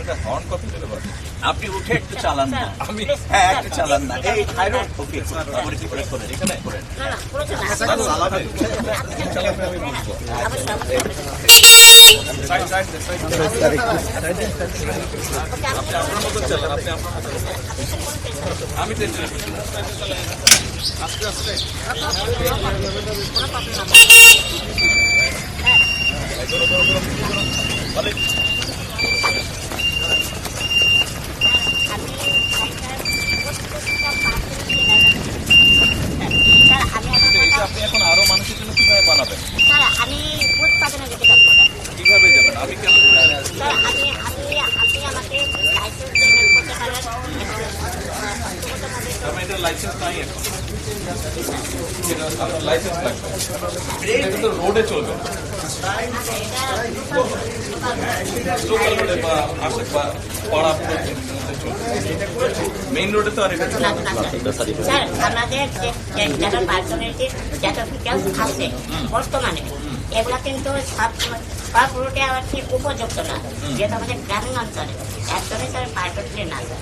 এটা হর্ন কত দিতে পারেন? আপনি উঠে একটু চালান না। আমি হ্যাঁ একটু চালান না। এই হাইরো ওকে করে এখানে করেন। চালাবে আমি বুঝবো। সাইড সাইড সাইড আপনি আপনার মতো চালান, আপনি আপনার মতো আমি তো আস্তে আস্তে আপনি এখন আরো মানুষের জন্য কিভাবে বানাবেন? আমি উৎপাদনে যেতে চাচ্ছি কিভাবে যাবেন? আমি কেন স্যার। আপনি আমাকে লাইসেন্স দিয়ে হেল্প করতে পারবেন। আমি এটা লাইসেন্স নাই এখন, এটা আপনার লাইসেন্স লাগবে, এটা তো রোডে চলবে, লোকাল রোডে বা আশে বা পাড়া মেইন রোডে তো আর এটা চলবে না। স্যার আমাদের যত পার্সোনালিটির যত ডিটেলস আছে বর্তমানে এগুলা কিন্তু সব রুটে আবার ঠিক উপযুক্ত না, যেহেতু আমাদের গ্রামীণ অঞ্চলে একদমই স্যার পারফেক্টলি না স্যার।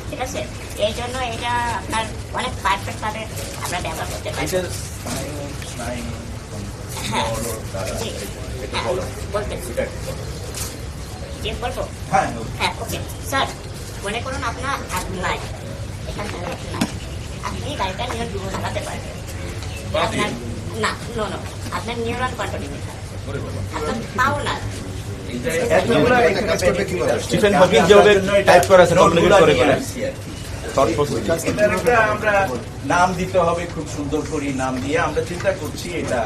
ঠিক আছে, এই জন্য এটা আপনার অনেক পারফেক্ট ভাবে আমরা ব্যবহার করতে পারি। হ্যাঁ জি, হ্যাঁ বলতেছি জি বলবো। হ্যাঁ ওকে স্যার, মনে করুন আপনার নাই এখানে নাই, আপনি গাড়িটা নিয়ে চালাতে পারবেন। আপনার না নো নো আপনার নিউরন কন্ট্রোল আপনার পাও না। স্টিফেন হকিং যেভাবে টাইপ করা আছে কমপ্লিকেট করে এটার একটা আমরা নাম দিতে হবে, খুব সুন্দর করে নাম দিয়ে আমরা চিন্তা করছি। এটা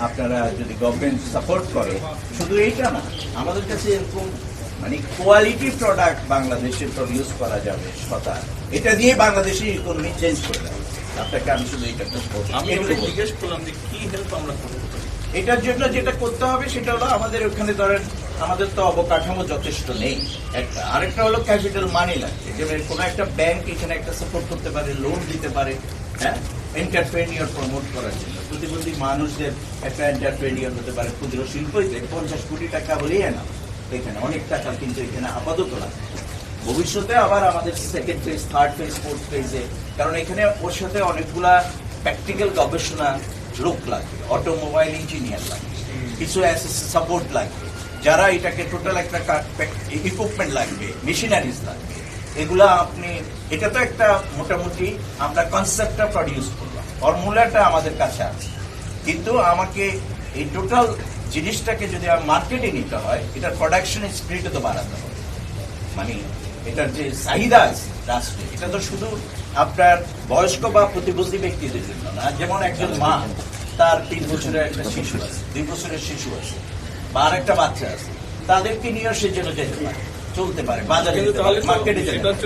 আপনারা যদি গভর্নমেন্ট সাপোর্ট করে, শুধু এইটা না, আমাদের কাছে এরকম মানে কোয়ালিটি প্রোডাক্ট বাংলাদেশে প্রডিউস করা যাবে সদা, এটা দিয়ে বাংলাদেশের ইকোনমি চেঞ্জ করে যাবে। আপনাকে আমি শুধু এটা আমি জিজ্ঞেস করলাম যে কি হেল্প আমরা করতে পারি। এটার জন্য যেটা করতে হবে সেটা হলো আমাদের ওখানে ধরেন আমাদের তো অবকাঠামো যথেষ্ট নেই, একটা আরেকটা হলো ক্যাপিটাল মানি লাগবে, যেমন কোনো একটা ব্যাংক এখানে একটা সাপোর্ট করতে পারে, লোন দিতে পারে, হ্যাঁ এন্টারপ্রেনিয়র প্রমোট করার জন্য। প্রতিবন্ধী মানুষদের একটা এন্টারপ্রেনিয়র হতে পারে, ক্ষুদ্র শিল্প 50 কোটি টাকা হলেই না, এখানে অনেক টাকা কিন্তু এখানে আপাতত লাগবে। ভবিষ্যতে আবার আমাদের second phase, third phase, fourth ফেজে, কারণ এখানে ওর সাথে অনেকগুলা প্র্যাকটিক্যাল গবেষণা লোক লাগবে, অটোমোবাইল ইঞ্জিনিয়ার লাগবে, কিছু সাপোর্ট লাগবে, যারা এটাকে টোটাল একটা ইকুইপমেন্ট লাগবে, মেশিনারিজ লাগবে, এগুলা আপনি এটা তো একটা মোটামুটি আমরা কনসেপ্টটা প্রডিউস করলাম, ফর্মুলাটা আমাদের কাছে আছে, কিন্তু আমাকে এই টোটাল জিনিসটাকে যদি মার্কেটে নিতে হয়, এটার প্রোডাকশন স্পিরিটে তো বাড়াতে হবে। মানে এটার যে চাহিদা আছে রাষ্ট্রে, এটা তো শুধু আপনার বয়স্ক বা প্রতিবন্ধী ব্যক্তিদের জন্য না, যেমন একজন মা, তার 3 বছরের একটা শিশু আছে, 2 বছরের শিশু আছে, বা আর একটা বাচ্চা আছে, তাদেরকে নিয়েও সে যেন যেতে পারে, চলতে পারে, বাজারে মার্কেটে যেতে পারে।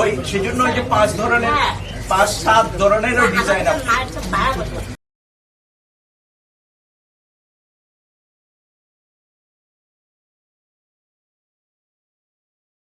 ওই সেজন্য যে 5-7 ধরনেরও ডিজাইন